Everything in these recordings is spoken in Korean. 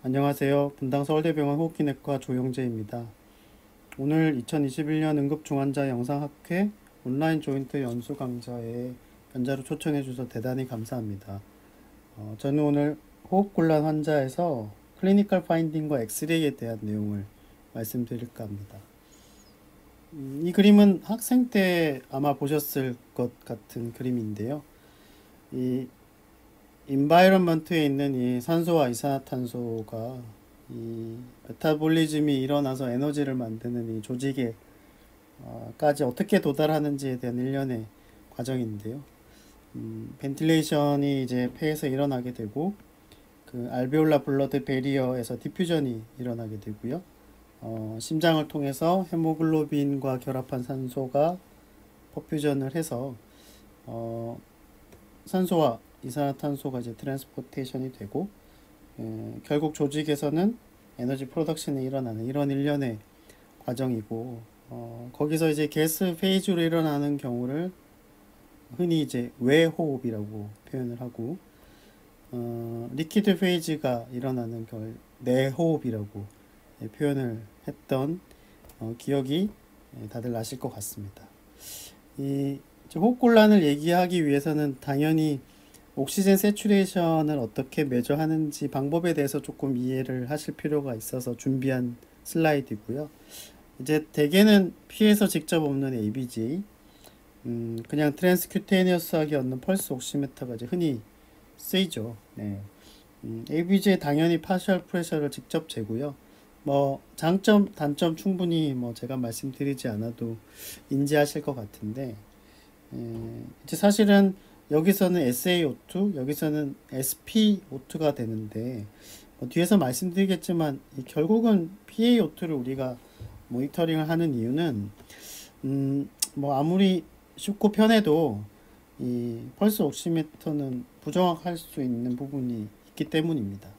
안녕하세요. 분당 서울대병원 호흡기내과 조영재입니다. 오늘 2021년 응급중환자 영상학회 온라인 조인트 연수 강좌에 연자로 초청해 주셔서 대단히 감사합니다. 저는 오늘 호흡곤란 환자에서 클리니컬 파인딩과 엑스레이에 대한 내용을 말씀드릴까 합니다. 이 그림은 학생 때 아마 보셨을 것 같은 그림인데요. 이 인바이런먼트에 있는 이 산소와 이산화탄소가 이 메타볼리즘이 일어나서 에너지를 만드는 이 조직에 까지 어떻게 도달하는지에 대한 일련의 과정인데요. 벤틸레이션이 이제 폐에서 일어나게 되고 그 알베올라 블러드 베리어에서 디퓨전이 일어나게 되고요. 심장을 통해서 헤모글로빈과 결합한 산소가 퍼퓨전을 해서 산소와 이산화탄소가 이제 트랜스포테이션이 되고 결국 조직에서는 에너지 프로덕션이 일어나는 이런 일련의 과정이고 거기서 이제 게스 페이지로 일어나는 경우를 흔히 이제 외호흡이라고 표현을 하고 리퀴드 페이지가 일어나는 걸 내호흡이라고 표현을 했던 기억이 다들 나실 것 같습니다. 이 호흡곤란을 얘기하기 위해서는 당연히 옥시젠 세츄레이션을 어떻게 매저하는지 방법에 대해서 조금 이해를 하실 필요가 있어서 준비한 슬라이드고요. 이제 대개는 피에서 직접 없는 ABG, 그냥 트랜스큐테니어스하게 얻는 펄스 옥시메터가 이제 흔히 쓰이죠. 네. ABG에 당연히 파셜 프레셔를 직접 재고요. 뭐 장점, 단점 충분히 뭐 제가 말씀드리지 않아도 인지하실 것 같은데 이제 사실은 여기서는 SaO2, 여기서는 SpO2가 되는데 뒤에서 말씀드리겠지만 결국은 PaO2를 우리가 모니터링을 하는 이유는 뭐 아무리 쉽고 편해도 이 펄스 옥시미터는 부정확할 수 있는 부분이 있기 때문입니다.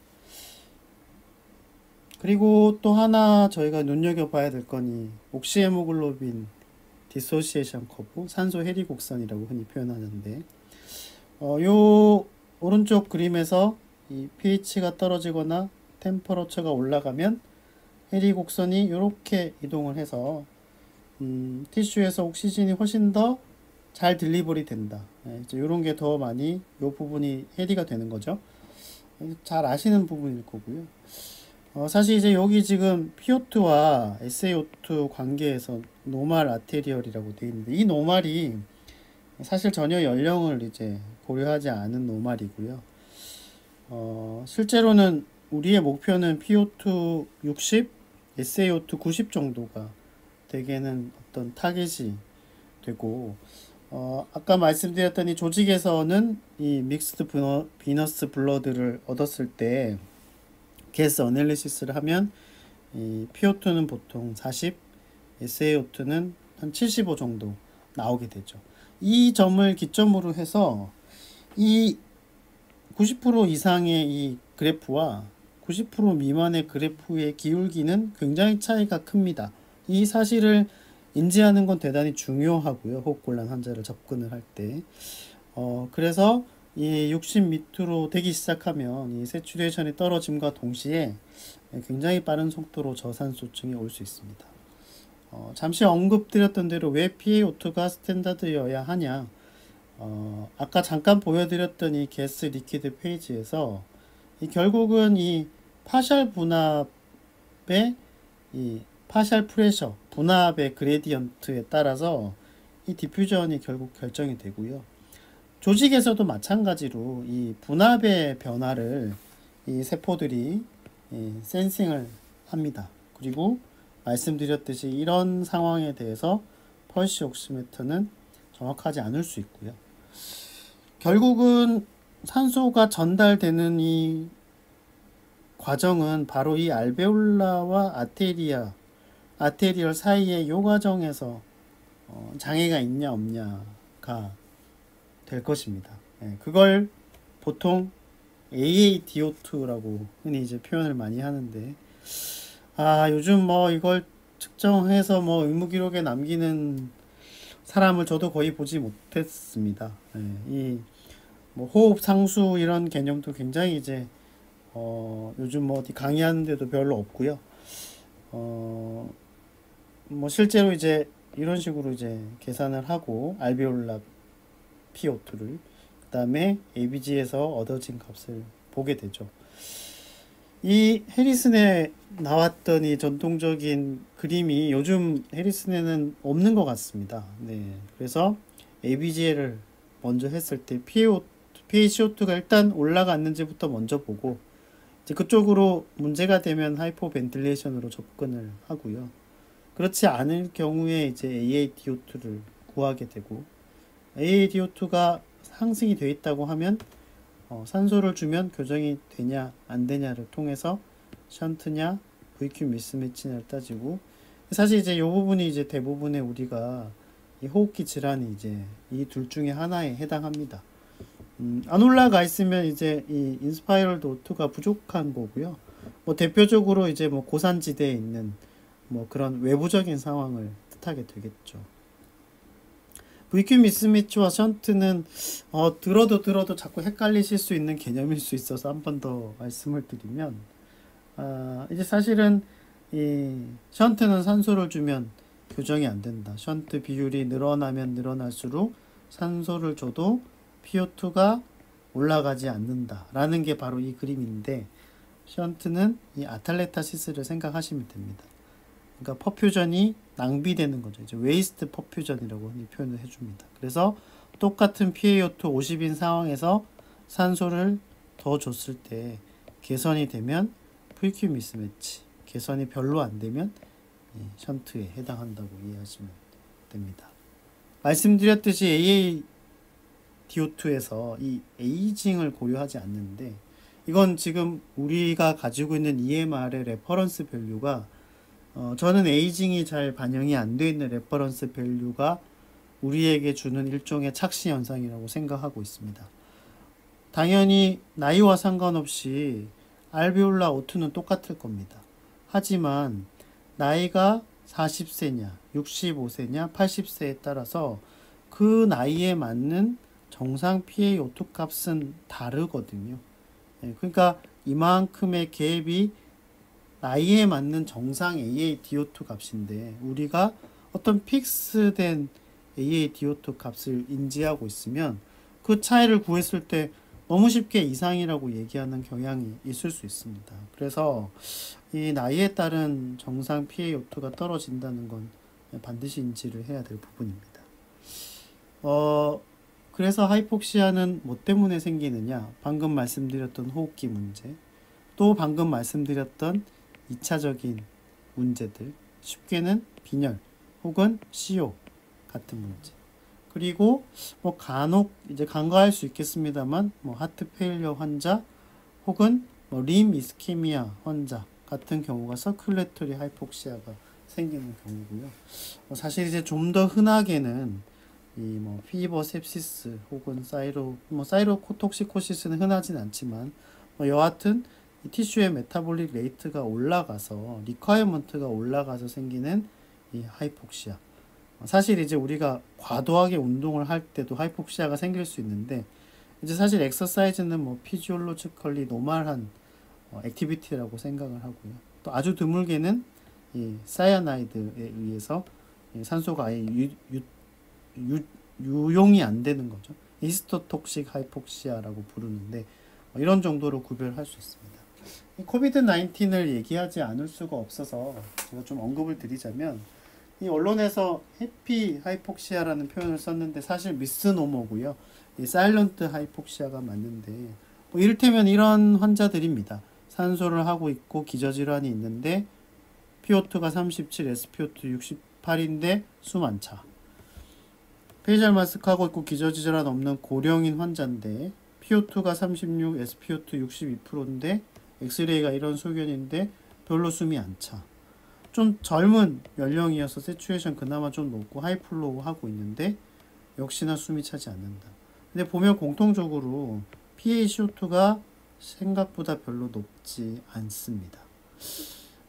그리고 또 하나 저희가 눈여겨봐야 될 건이 옥시헤모글로빈 디소시에이션 커브, 산소 해리 곡선이라고 흔히 표현하는데 요 오른쪽 그림에서 이 pH가 떨어지거나 템퍼러처가 올라가면 해리 곡선이 이렇게 이동을 해서 티슈에서 옥시즌이 훨씬 더 잘 딜리버리 된다. 이제 이런 게 더 많이 이 부분이 해리가 되는 거죠. 잘 아시는 부분일 거고요. 사실 이제 여기 지금 PO2와 SaO2 관계에서 노말 아테리얼이라고 되어 있는데 이 노말이 사실 전혀 연령을 이제 고려하지 않은 노말이고요. 실제로는 우리의 목표는 PO2 60, SaO2 90 정도가 대개는 어떤 타겟이 되고 아까 말씀드렸던 이 조직에서는 이 믹스드 비너스 블러드를 얻었을 때 게스 어널리시스를 하면 이 PO2는 보통 40, SaO2는 한 75 정도 나오게 되죠. 이 점을 기점으로 해서 이 90% 이상의 이 그래프와 90% 미만의 그래프의 기울기는 굉장히 차이가 큽니다. 이 사실을 인지하는 건 대단히 중요하고요. 호흡곤란 환자를 접근을 할 때. 그래서 이 60 밑으로 되기 시작하면 이 세츄레이션이 떨어짐과 동시에 굉장히 빠른 속도로 저산소증이 올 수 있습니다. 잠시 언급드렸던 대로 왜 PaO2가 스탠다드여야 하냐. 아까 잠깐 보여드렸던 이 게스 리퀴드 페이지에서 결국은 이 파셜 분압의 이 파셜 프레셔 분압의 그레디언트에 따라서 이 디퓨전이 결국 결정이 되고요. 조직에서도 마찬가지로 이 분압의 변화를 이 세포들이 센싱을 합니다. 그리고 말씀드렸듯이 이런 상황에 대해서 펄스 옥시미터는 정확하지 않을 수 있고요. 결국은 산소가 전달되는 이 과정은 바로 이 알베올라와 아테리얼 사이의 요 과정에서 장애가 있냐 없냐가 될 것입니다. 그걸 보통 AaDO2라고 흔히 이제 표현을 많이 하는데 요즘 뭐 이걸 측정해서 뭐 의무기록에 남기는 사람을 저도 거의 보지 못했습니다. 이 뭐 호흡 상수 이런 개념도 굉장히 이제 요즘 뭐 어디 강의하는 데도 별로 없고요. 어, 뭐 실제로 이제 이런 식으로 이제 계산을 하고 알베올라 PO2를 그다음에 ABG에서 얻어진 값을 보게 되죠. 이 해리슨에 나왔던 이 전통적인 그림이 요즘 해리슨에는 없는 것 같습니다. 네, 그래서 ABG를 먼저 했을 때 PaCO2가 일단 올라갔는지부터 먼저 보고 이제 그쪽으로 문제가 되면 하이퍼 벤틸레이션으로 접근을 하고요. 그렇지 않을 경우에 이제 AaDO2를 구하게 되고 AaDO2가 상승이 되어 있다고 하면 산소를 주면 교정이 되냐 안 되냐를 통해서 션트냐 VQ 미스매치냐를 따지고 사실 이제 이 부분이 이제 대부분의 우리가 이 호흡기 질환이 이제 이 둘 중에 하나에 해당합니다. 안 올라가 있으면 이제 이 인스파이럴드 O2가 부족한 거고요. 뭐 대표적으로 이제 뭐 고산지대에 있는 뭐 그런 외부적인 상황을 뜻하게 되겠죠. VQ 미스매치와 션트는 들어도 자꾸 헷갈리실 수 있는 개념일 수 있어서 한 번 더 말씀을 드리면 이제 사실은 이 션트는 산소를 주면 교정이 안 된다. 션트 비율이 늘어나면 늘어날수록 산소를 줘도 PO2가 올라가지 않는다 라는 게 바로 이 그림인데 션트는 이 아탈레타시스를 생각하시면 됩니다. 그러니까 퍼퓨전이 낭비되는 거죠. 이제 웨이스트 퍼퓨전이라고 표현을 해줍니다. 그래서 똑같은 PaO2 50인 상황에서 산소를 더 줬을 때 개선이 되면 VQ 미스매치, 개선이 별로 안 되면 션트에 해당한다고 이해하시면 됩니다. 말씀드렸듯이 AaDO2에서 이 에이징을 고려하지 않는데 이건 지금 우리가 가지고 있는 EMR의 레퍼런스 밸류가 저는 에이징이 잘 반영이 안 되어 있는 레퍼런스 밸류가 우리에게 주는 일종의 착시 현상이라고 생각하고 있습니다. 당연히 나이와 상관없이 알베올라 O2는 똑같을 겁니다. 하지만 나이가 40세냐, 65세냐, 80세에 따라서 그 나이에 맞는 정상 PaO2 값은 다르거든요. 그러니까 이만큼의 갭이 나이에 맞는 정상 AaDO2 값인데 우리가 어떤 픽스된 AaDO2 값을 인지하고 있으면 그 차이를 구했을 때 너무 쉽게 이상이라고 얘기하는 경향이 있을 수 있습니다. 그래서 이 나이에 따른 정상 PaO2가 떨어진다는 건 반드시 인지를 해야 될 부분입니다. 그래서 하이폭시아는 뭐 때문에 생기느냐? 방금 말씀드렸던 호흡기 문제, 또 방금 말씀드렸던 2차적인 문제들, 쉽게는 빈혈 혹은 CO 같은 문제. 그리고 뭐 간혹 이제 간과할 수 있겠습니다만 뭐 하트 페일리어 환자 혹은 뭐 림 이스케미아 환자 같은 경우가 서큘레터리 하이폭시아가 생기는 경우고요. 사실 이제 좀 더 흔하게는 이 뭐 피버 sepsis 혹은 사이로코톡시코시스는 흔하진 않지만 여하튼 이 티슈의 메타볼릭 레이트가 올라가서 리ኳ이어먼트가 올라가서 생기는 이 하이폭시아. 사실 이제 우리가 과도하게 운동을 할 때도 하이폭시아가 생길 수 있는데 이제 사실 엑서사이즈는 뭐 피지올로지컬리 노멀한 액티비티라고 생각을 하고요. 또 아주 드물게는 이 사이아나이드에 의해서 산소가 아예 유용이 안 되는 거죠. 히스토톡식 하이폭시아라고 부르는데 이런 정도로 구별할 수 있습니다. 코비드 19을 얘기하지 않을 수가 없어서 제가 좀 언급을 드리자면 이 언론에서 해피 하이폭시아라는 표현을 썼는데 사실 미스노머고요. 이 사일런트 하이폭시아가 맞는데 이를테면 이런 환자들입니다. 산소를 하고 있고 기저질환이 있는데 PO2가 37, SPO2 68인데 숨 안 차. 페이셜 마스크 하고 있고 기저질환 없는 고령인 환자인데 PO2가 36, SPO2 62%인데 엑스레이가 이런 소견인데 별로 숨이 안 차. 좀 젊은 연령이어서 세츄에이션 그나마 좀 높고 하이플로우 하고 있는데 역시나 숨이 차지 않는다. 근데 보면 공통적으로 PaCO2가 생각보다 별로 높지 않습니다.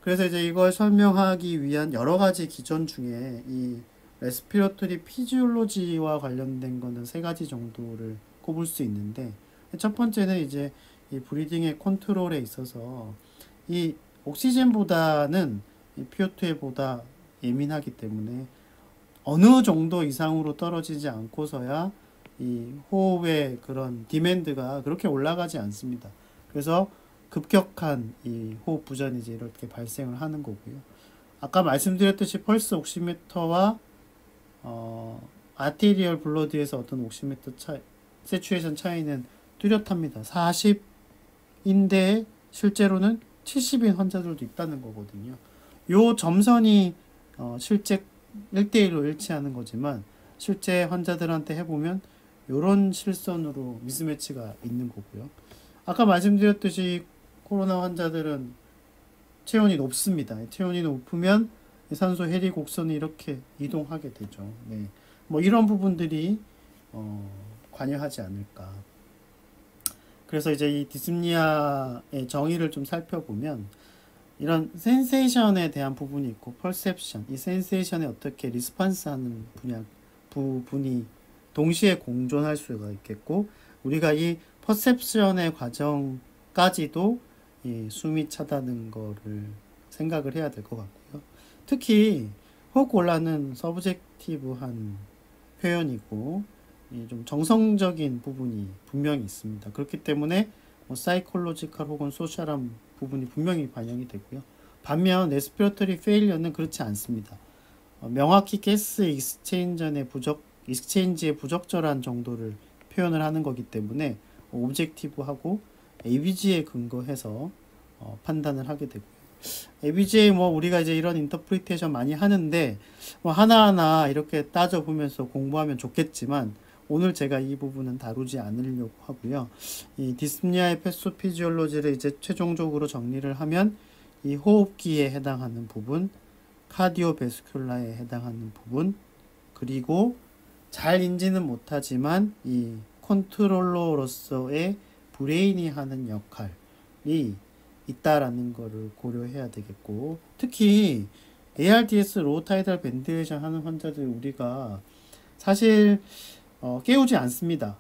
그래서 이제 이걸 설명하기 위한 여러 가지 기전 중에 이 레스피러토리 피지올로지와 관련된 거는 세 가지 정도를 꼽을 수 있는데 첫 번째는 이제 이 브리딩의 컨트롤에 있어서 이 옥시젠보다는 이 PO2에 보다 예민하기 때문에 어느 정도 이상으로 떨어지지 않고서야 이 호흡의 그런 디맨드가 그렇게 올라가지 않습니다. 그래서 급격한 이 호흡 부전이 이제 이렇게 발생을 하는 거고요. 아까 말씀드렸듯이 펄스 옥시미터와 아테리얼 블러드에서 어떤 옥시미터 차이, 세추에이션 차이는 뚜렷합니다. 40인데 실제로는 70인 환자들도 있다는 거거든요. 요 점선이 실제 1대1로 일치하는 거지만 실제 환자들한테 해보면 요런 실선으로 미스매치가 있는 거고요. 아까 말씀드렸듯이 코로나 환자들은 체온이 높습니다. 체온이 높으면 산소 해리 곡선이 이렇게 이동하게 되죠. 네. 뭐 이런 부분들이 관여하지 않을까. 그래서 이제 이 디스니아의 정의를 좀 살펴보면 이런 센세이션에 대한 부분이 있고 퍼셉션, 이 센세이션에 어떻게 리스판스하는 부분이 동시에 공존할 수가 있겠고, 우리가 이 퍼셉션의 과정까지도 이 숨이 차다는 거를 생각을 해야 될 것 같고요. 특히 호흡곤란은 서브젝티브한 표현이고 좀 정성적인 부분이 분명히 있습니다. 그렇기 때문에 사이콜로지컬 혹은 소셜한 부분이 분명히 반영이 되고요. 반면 레스피레터리 페일리어는 그렇지 않습니다. 명확히 가스 익스체인지의 부적절한 정도를 표현을 하는 거기 때문에 오브젝티브하고 ABG에 근거해서 판단을 하게 되고요. ABG에 우리가 이제 이런 인터프리테이션 많이 하는데 하나하나 이렇게 따져보면서 공부하면 좋겠지만 오늘 제가 이 부분은 다루지 않으려고 하고요. 이 디스니아의 패소피지올로지를 이제 최종적으로 정리를 하면 이 호흡기에 해당하는 부분, 카디오베스큘라에 해당하는 부분, 그리고 잘 인지는 못하지만 이 컨트롤러로서의 브레인이 하는 역할이 있다라는 거를 고려해야 되겠고, 특히 ARDS 로타이달 벤틸레이션 하는 환자들 우리가 사실 깨우지 않습니다.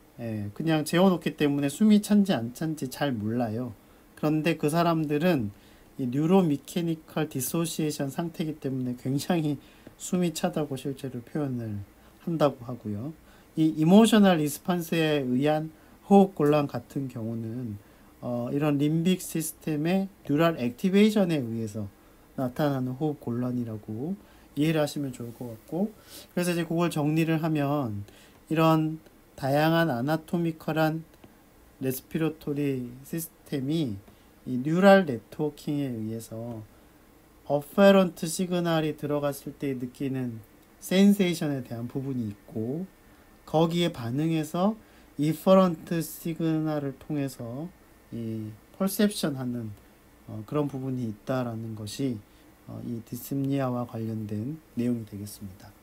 그냥 재워놓기 때문에 숨이 찬지 안 찬지 잘 몰라요. 그런데 그 사람들은 이 뉴로미케니컬 디소시에이션 상태이기 때문에 굉장히 숨이 차다고 실제로 표현을 한다고 하고요. 이 이모셔널 리스판스에 의한 호흡곤란 같은 경우는 이런 림빅 시스템의 뉴럴 액티베이션에 의해서 나타나는 호흡곤란이라고 이해를 하시면 좋을 것 같고, 그래서 이제 그걸 정리를 하면 이런 다양한 아나토미컬한 레스피레토리 시스템이 이 뉴럴 네트워킹에 의해서 어페런트 시그널이 들어갔을 때 느끼는 센세이션에 대한 부분이 있고, 거기에 반응해서 이퍼런트 시그널을 통해서 이 퍼셉션 하는 그런 부분이 있다라는 것이 이 디스니아와 관련된 내용이 되겠습니다.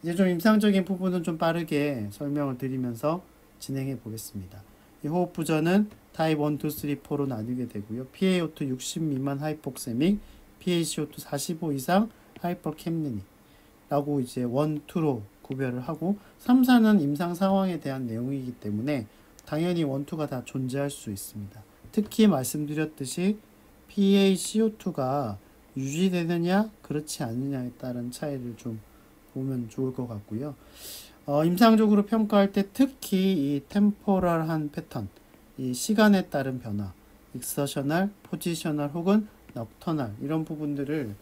이제 좀 임상적인 부분은 좀 빠르게 설명을 드리면서 진행해 보겠습니다. 이 호흡 부전은 타입 1, 2, 3, 4로 나뉘게 되고요. PaO2 60 미만 하이폭세믹, PaCO2 45 이상 하이퍼캡니닉 라고 이제 1, 2로 구별을 하고, 3, 4는 임상 상황에 대한 내용이기 때문에 당연히 1, 2가 다 존재할 수 있습니다. 특히 말씀드렸듯이 PaCO2가 유지되느냐 그렇지 않느냐에 따른 차이를 좀 보면 좋을 것 같고요. 임상적으로 평가할 때 특히 이 템포럴한 패턴, 이 시간에 따른 변화, 익서셔널, 포지셔널 혹은 넉터널 이런 부분들을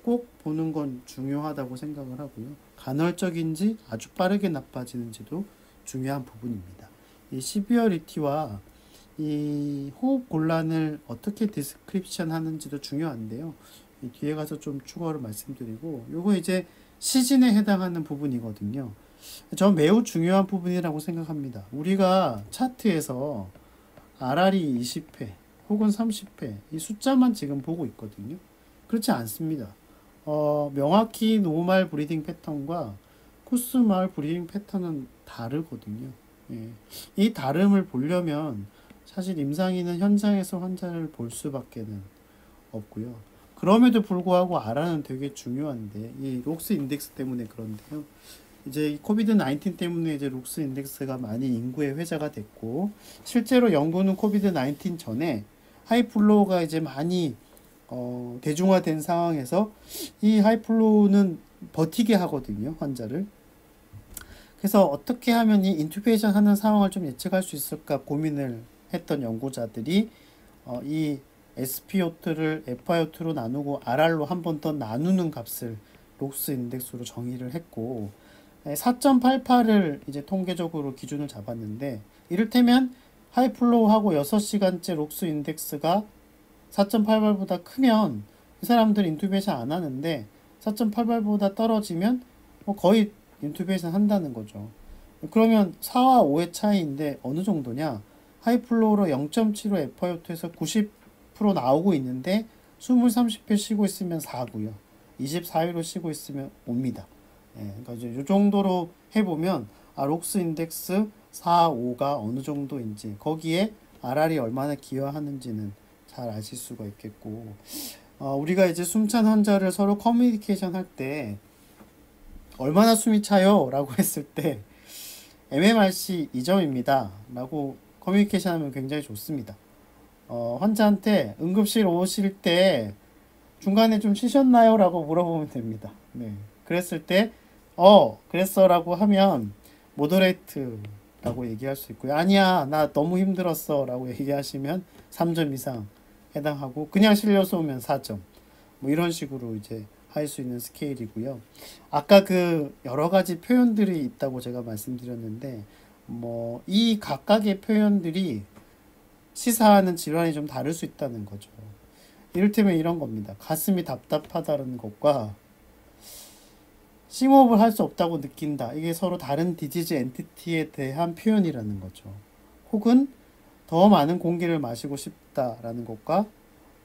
꼭 보는 건 중요하다고 생각을 하고요. 간헐적인지 아주 빠르게 나빠지는지도 중요한 부분입니다. 이 시비어리티와 이 호흡 곤란을 어떻게 디스크립션 하는지도 중요한데요. 이 뒤에 가서 좀 추가로 말씀드리고, 요거 이제 시즌에 해당하는 부분이거든요. 전 매우 중요한 부분이라고 생각합니다. 우리가 차트에서 RR이 20회 혹은 30회 이 숫자만 지금 보고 있거든요. 그렇지 않습니다. 명확히 노멀 브리딩 패턴과 코스멀 브리딩 패턴은 다르거든요. 이 다름을 보려면 사실 임상인은 현장에서 환자를 볼 수밖에는 없고요. 그럼에도 불구하고 R는 되게 중요한데 이 록스 인덱스 때문에 그런데요. 이제 이 코비드 19 때문에 이제 록스 인덱스가 많이 인구의 회자가 됐고, 실제로 연구는 코비드 19 전에 하이플로우가 이제 많이 대중화된 상황에서 이 하이플로우는 버티게 하거든요, 환자를. 그래서 어떻게 하면 이 인투베이션 하는 상황을 좀 예측할 수 있을까 고민을 했던 연구자들이 이 SpO2를 FiO2로 나누고 RR로 한 번 더 나누는 값을 록스 인덱스로 정의를 했고, 4.88을 이제 통계적으로 기준을 잡았는데, 이를테면 하이플로우하고 6시간째 록스 인덱스가 4.88보다 크면 이 사람들 인투베이션 안 하는데, 4.88보다 떨어지면 거의 인투베이션 한다는 거죠. 그러면 4와 5의 차이인데 어느 정도냐? 하이플로우로 0.75 FiO2에서 90% 나오고 있는데 숨을 30회 쉬고 있으면 4고요. 24회로 쉬고 있으면 5입니다. 그러니까 이제 이 정도로 해보면 록스 인덱스 4, 5가 어느 정도인지, 거기에 RR이 얼마나 기여하는지는 잘 아실 수가 있겠고, 우리가 이제 숨찬 환자를 서로 커뮤니케이션 할 때 얼마나 숨이 차요? 라고 했을 때 MMRC 2점입니다 라고 커뮤니케이션 하면 굉장히 좋습니다. 환자한테 응급실 오실 때 중간에 좀 쉬셨나요? 라고 물어보면 됩니다. 네. 그랬을 때 그랬어 라고 하면 모더레이트 라고 얘기할 수 있고요. 아니야, 나 너무 힘들었어 라고 얘기하시면 3점 이상 해당하고, 그냥 실려서 오면 4점, 뭐 이런 식으로 이제 할 수 있는 스케일이고요. 아까 그 여러 가지 표현들이 있다고 제가 말씀드렸는데, 뭐 이 각각의 표현들이 시사하는 질환이 좀 다를 수 있다는 거죠. 이를테면 이런 겁니다. 가슴이 답답하다는 것과 심호흡을 할 수 없다고 느낀다, 이게 서로 다른 디지즈 엔티티에 대한 표현이라는 거죠. 혹은 더 많은 공기를 마시고 싶다라는 것과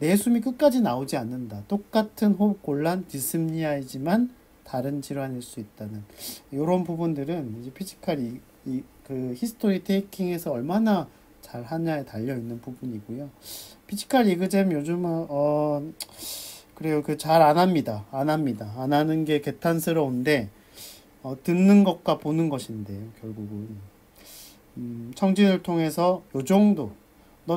내 숨이 끝까지 나오지 않는다, 똑같은 호흡 곤란 디스프니아이지만 다른 질환일 수 있다는 이런 부분들은 이제 피지컬 그 히스토리 테이킹에서 얼마나 잘 하냐에 달려 있는 부분이고요. 피지컬 이그잼 요즘은 그래요. 그 잘 안 합니다. 안 합니다. 안 하는 게 개탄스러운데, 듣는 것과 보는 것인데요, 결국은. 청진을 통해서 요 정도.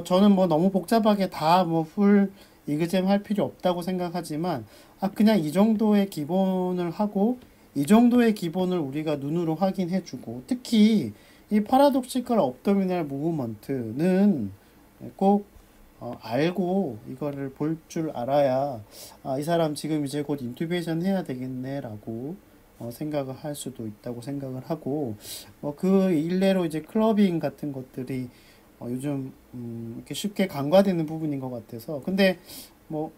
저는 뭐 너무 복잡하게 다 뭐 풀 이그잼 할 필요 없다고 생각하지만, 그냥 이 정도의 기본을 하고, 이 정도의 기본을 우리가 눈으로 확인해주고, 특히 이 파라독시컬 업도미널 무브먼트는 꼭 알고 이거를 볼 줄 알아야 이 사람 지금 이제 곧 인투베이션 해야 되겠네 라고 생각을 할 수도 있다고 생각을 하고, 그 일례로 이제 클러빙 같은 것들이 요즘 이렇게 쉽게 간과되는 부분인 것 같아서, 근데 뭐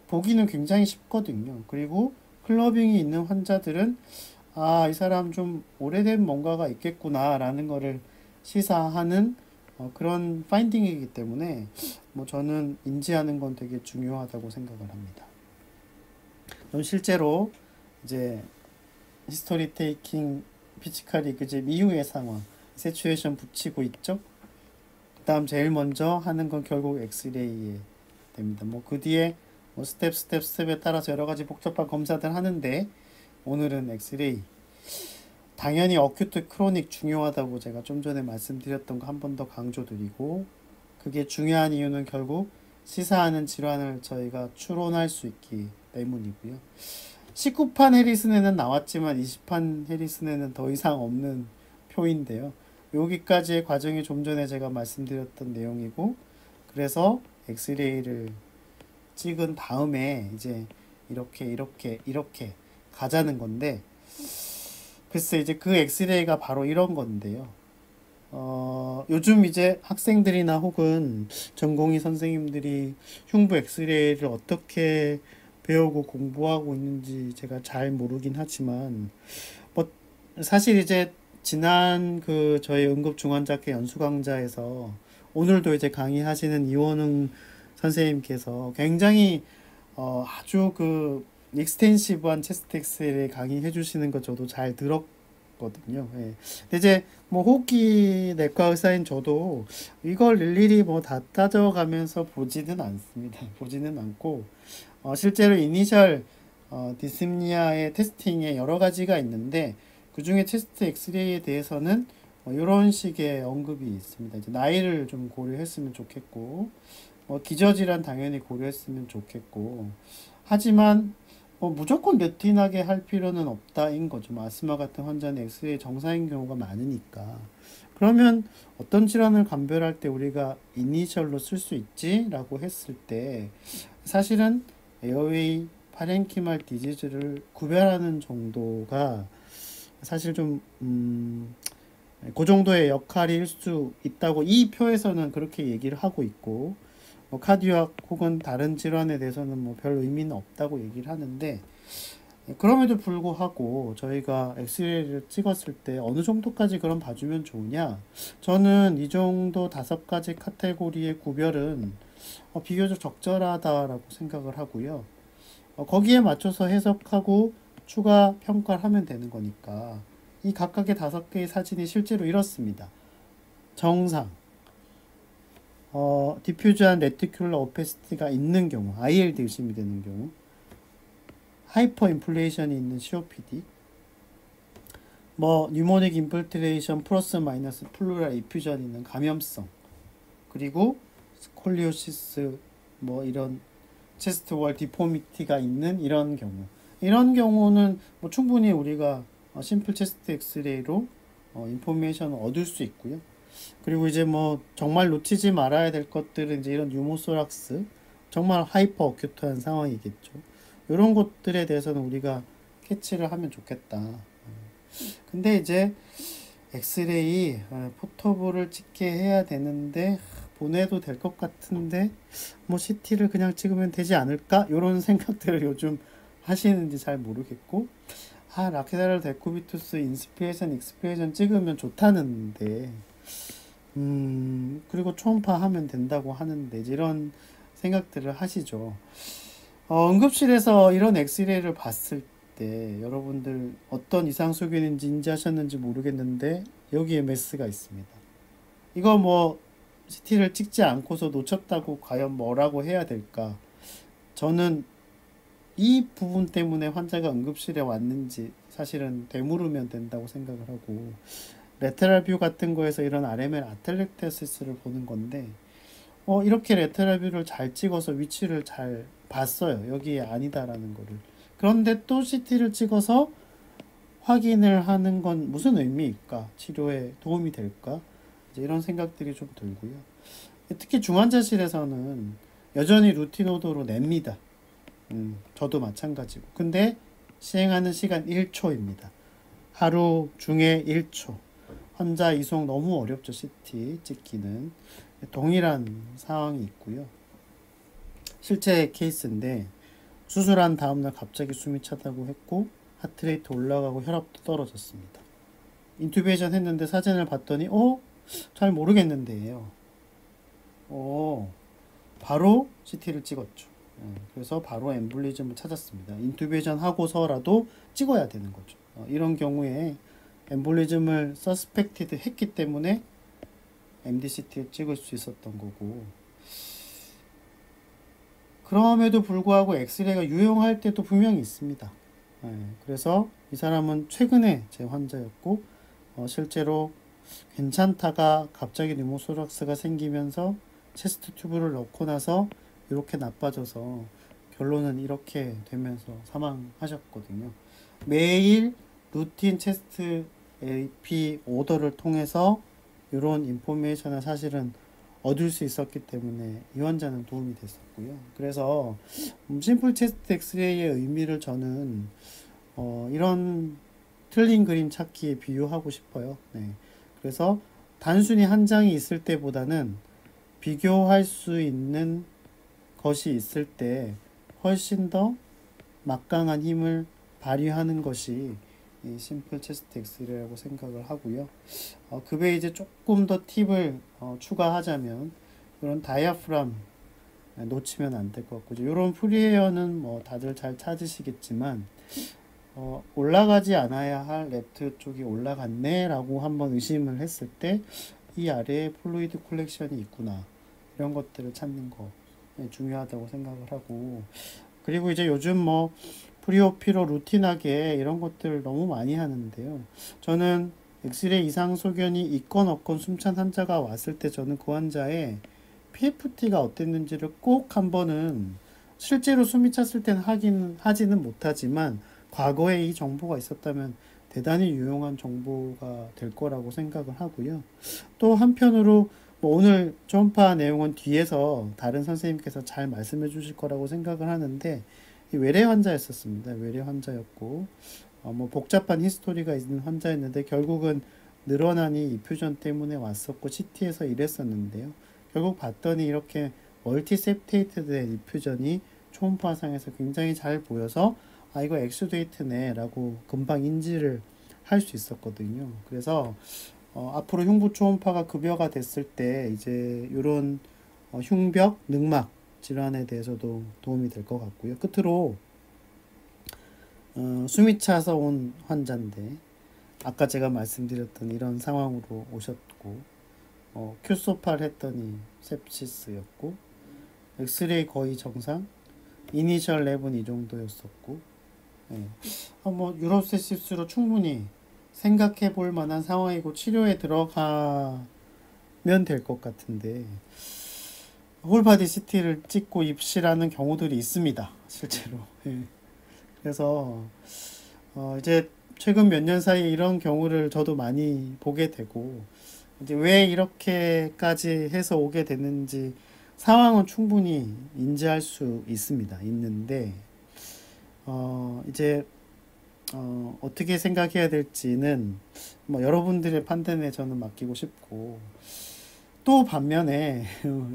보기는 굉장히 쉽거든요. 그리고 클러빙이 있는 환자들은 이 사람 좀 오래된 뭔가가 있겠구나 라는 거를 시사하는 그런 파인딩이기 때문에 뭐 저는 인지하는 건 되게 중요하다고 생각을 합니다. 그럼 실제로 이제 히스토리 테이킹 피지컬 이그잼 이후의 상황, 세츄에이션 붙이고 있죠. 그 다음 제일 먼저 하는 건 결국 엑스레이에 됩니다. 뭐 그 뒤에 뭐 스텝에 따라서 여러 가지 복잡한 검사들 하는데, 오늘은 엑스레이. 당연히 어큐트 크로닉 중요하다고 제가 좀 전에 말씀드렸던 거 한 번 더 강조드리고, 그게 중요한 이유는 결국 시사하는 질환을 저희가 추론할 수 있기 때문이고요. 19판 해리슨에는 나왔지만 20판 해리슨에는 더 이상 없는 표인데요. 여기까지의 과정이 좀 전에 제가 말씀드렸던 내용이고, 그래서 엑스레이를 찍은 다음에 이제 이렇게 가자는 건데, 글쎄 이제 그 엑스레이가 바로 이런 건데요. 요즘 이제 학생들이나 혹은 전공의 선생님들이 흉부 엑스레이를 어떻게 배우고 공부하고 있는지 제가 잘 모르긴 하지만, 뭐 사실 이제 지난 그 저희 응급중환자科연수 강좌에서 오늘도 이제 강의하시는 이원웅 선생님께서 굉장히 아주 그 익스텐시브한 체스트 엑스레이 강의해 주시는 거 저도 잘 들었거든요. 예. 근데 이제 뭐 호흡기 내과 의사인 저도 이걸 일일이 뭐 다 따져가면서 보지는 않습니다. 보지는 않고, 실제로 이니셜 디스프니아의 테스팅에 여러 가지가 있는데, 그 중에 체스트 엑스레이에 대해서는 이런 식의 언급이 있습니다. 이제 나이를 좀 고려했으면 좋겠고, 기저질환 당연히 고려했으면 좋겠고, 하지만 무조건 루틴하게 할 필요는 없다인 거죠. 아스마 같은 환자는 엑스레이 정상인 경우가 많으니까. 그러면 어떤 질환을 감별할 때 우리가 이니셜로 쓸 수 있지? 라고 했을 때 사실은 에어웨이 파렌키말 디지즈를 구별하는 정도가 사실 좀 그 정도의 역할일 수 있다고 이 표에서는 그렇게 얘기를 하고 있고, 카디악 혹은 다른 질환에 대해서는 별 의미는 없다고 얘기를 하는데, 그럼에도 불구하고 저희가 엑스레이를 찍었을 때 어느 정도까지 그럼 봐주면 좋으냐? 저는 이 정도 5가지 카테고리의 구별은 비교적 적절하다라고 생각을 하고요. 거기에 맞춰서 해석하고 추가 평가를 하면 되는 거니까 이 각각의 5개의 사진이 실제로 이렇습니다. 정상, 디퓨즈한 레티큘러 오페시티가 있는 경우, ILD 의심이 되는 경우, 하이퍼 인플레이션이 있는 COPD, 뉴모닉 인필트레이션 플러스 마이너스 플루랄 이퓨전이 있는 감염성, 그리고 스콜리오시스 이런 체스트 월 디포미티가 있는 이런 경우는 충분히 우리가 심플 체스트 엑스레이로 인포메이션을 얻을 수 있고요. 그리고 이제 정말 놓치지 말아야 될 것들은 이제 이런 유모소락스, 정말 하이퍼 어큐트한 상황이겠죠. 이런 것들에 대해서는 우리가 캐치를 하면 좋겠다. 근데 이제 엑스레이 포토볼을 찍게 해야 되는데 보내도 될 것 같은데 CT를 그냥 찍으면 되지 않을까? 이런 생각들을 요즘 하시는지 잘 모르겠고, 라케다랄 데쿠비투스 인스피레이션 익스피레이션 찍으면 좋다는데 그리고 초음파 하면 된다고 하는데 이런 생각들을 하시죠. 응급실에서 이런 엑스레이를 봤을 때 여러분들 어떤 이상 소견인지 인지하셨는지 모르겠는데 여기에 메스가 있습니다. 이거 CT를 찍지 않고서 놓쳤다고 과연 뭐라고 해야 될까? 저는 이 부분 때문에 환자가 응급실에 왔는지 사실은 되물으면 된다고 생각을 하고, 레테랄 뷰 같은 거에서 이런 RML 아텔렉테시스를 보는 건데 이렇게 레테랄 뷰를 잘 찍어서 위치를 잘 봤어요. 여기에 아니다라는 거를. 그런데 또 CT를 찍어서 확인을 하는 건 무슨 의미일까? 치료에 도움이 될까? 이제 이런 생각들이 좀 들고요. 특히 중환자실에서는 여전히 루틴 오더로 냅니다. 저도 마찬가지고. 근데 시행하는 시간 1초입니다. 하루 중에 1초. 환자 이송 너무 어렵죠. CT 찍기는. 동일한 상황이 있고요. 실제 케이스인데 수술한 다음날 갑자기 숨이 차다고 했고 하트레이트 올라가고 혈압도 떨어졌습니다. 인투베이션 했는데 사진을 봤더니 잘 모르겠는데요. 바로 CT를 찍었죠. 그래서 바로 엠볼리즘을 찾았습니다. 인투베이션 하고서라도 찍어야 되는 거죠. 이런 경우에 엠볼리즘을 서스펙티드 했기 때문에 MDCT를 찍을 수 있었던 거고, 그럼에도 불구하고 엑스레이가 유용할 때도 분명히 있습니다. 그래서 이 사람은 최근에 제 환자였고 실제로 괜찮다가 갑자기 뉴모소락스가 생기면서 체스트 튜브를 넣고 나서 이렇게 나빠져서 결론은 이렇게 되면서 사망하셨거든요. 매일 루틴 체스트 AP 오더를 통해서 이런 인포메이션을 사실은 얻을 수 있었기 때문에 이 환자는 도움이 됐었고요. 그래서 심플 체스트 엑스레이의 의미를 저는 이런 틀린 그림 찾기에 비유하고 싶어요. 그래서 단순히 한 장이 있을 때보다는 비교할 수 있는 것이 있을 때 훨씬 더 막강한 힘을 발휘하는 것이 이 심플 체스트 엑스레이라고 생각을 하고요. 그 외에 이제 조금 더 팁을 추가하자면 이런 다이아프람 놓치면 안 될 것 같고, 이런 프리에어는 다들 잘 찾으시겠지만 올라가지 않아야 할 레프트 쪽이 올라갔네 라고 한번 의심을 했을 때 이 아래에 플루이드 콜렉션이 있구나, 이런 것들을 찾는 거 중요하다고 생각을 하고, 그리고 이제 요즘 프리오피로 루틴하게 이런 것들 너무 많이 하는데요. 저는 엑스레이 이상 소견이 있건 없건 숨찬 환자가 왔을 때 저는 그 환자의 PFT가 어땠는지를 꼭 한 번은 실제로 숨이 찼을 때는 하지는 못하지만 과거에 이 정보가 있었다면 대단히 유용한 정보가 될 거라고 생각을 하고요. 또 한편으로 뭐 오늘 초음파 내용은 뒤에서 다른 선생님께서 잘 말씀해 주실 거라고 생각을 하는데 외래 환자였었습니다. 외래 환자였고 뭐 복잡한 히스토리가 있는 환자였는데 결국은 늘어나니 이퓨전 때문에 왔었고 CT에서 이랬었는데요. 결국 봤더니 이렇게 멀티셉테이트 된 이퓨전이 초음파상에서 굉장히 잘 보여서 아 이거 엑스데이트네 라고 금방 인지를 할 수 있었거든요. 그래서 앞으로 흉부 초음파가 급여가 됐을 때 이제 이런 흉벽, 늑막 질환에 대해서도 도움이 될 것 같고요. 끝으로 숨이 차서 온 환자인데 아까 제가 말씀드렸던 이런 상황으로 오셨고 큐소파를 했더니 sepsis였고 엑스레이 거의 정상, 이니셜 랩은 이 정도였었고 예. 뭐 유로세시스로 충분히 생각해 볼 만한 상황이고 치료에 들어가면 될 것 같은데 홀바디 CT를 찍고 입실하는 경우들이 있습니다. 실제로. 예. 그래서 이제 최근 몇 년 사이에 이런 경우를 저도 많이 보게 되고 이제 왜 이렇게까지 해서 오게 됐는지 상황은 충분히 인지할 수 있습니다. 있는데 이제 어떻게 생각해야 될지는 뭐 여러분들의 판단에 저는 맡기고 싶고 또 반면에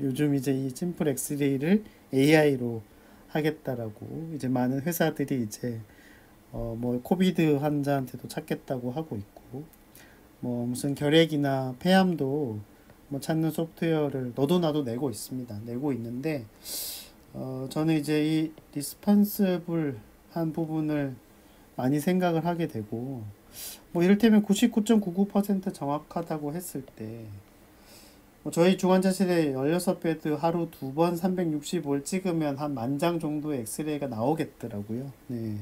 요즘 이제 이 심플 엑스레이를 AI로 하겠다라고 이제 많은 회사들이 이제 뭐 코비드 환자한테도 찾겠다고 하고 있고 뭐 무슨 결핵이나 폐암도 뭐 찾는 소프트웨어를 너도 나도 내고 있습니다. 내고 있는데 저는 이제 이 리스폰스블한 부분을 많이 생각을 하게 되고 뭐 이를테면 99.99% 정확하다고 했을 때 뭐 저희 중환자실에 16베드 하루 2번 365를 찍으면 한 10,000장 정도의 엑스레이가 나오겠더라고요. 네.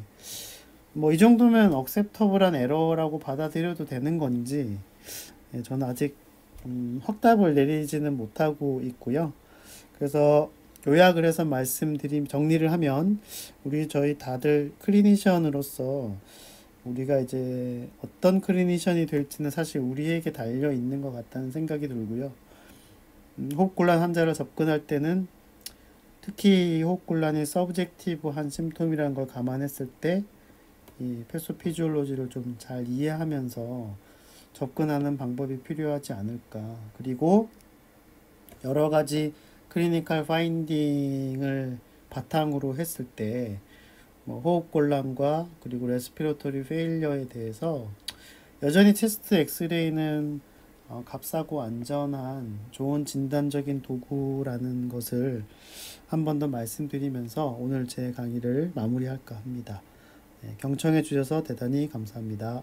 뭐 이 정도면 억셉터블한 에러라고 받아들여도 되는 건지 저는 아직 확답을 내리지는 못하고 있고요. 그래서 요약을 해서 정리를 하면 저희 다들 클리니션으로서 우리가 이제 어떤 클리니션이 될지는 사실 우리에게 달려 있는 것 같다는 생각이 들고요. 호흡곤란 환자를 접근할 때는 특히 호흡곤란이 서브젝티브한 심톰이라는 걸 감안했을 때 이 패소피지올로지를 좀 잘 이해하면서 접근하는 방법이 필요하지 않을까. 그리고 여러 가지 클리니컬 파인딩을 바탕으로 했을 때 뭐 호흡곤란과 그리고 레스피레토리 페일러에 대해서 여전히 체스트 엑스레이는 값싸고 안전한 좋은 진단적인 도구라는 것을 한 번 더 말씀드리면서 오늘 제 강의를 마무리할까 합니다. 네, 경청해 주셔서 대단히 감사합니다.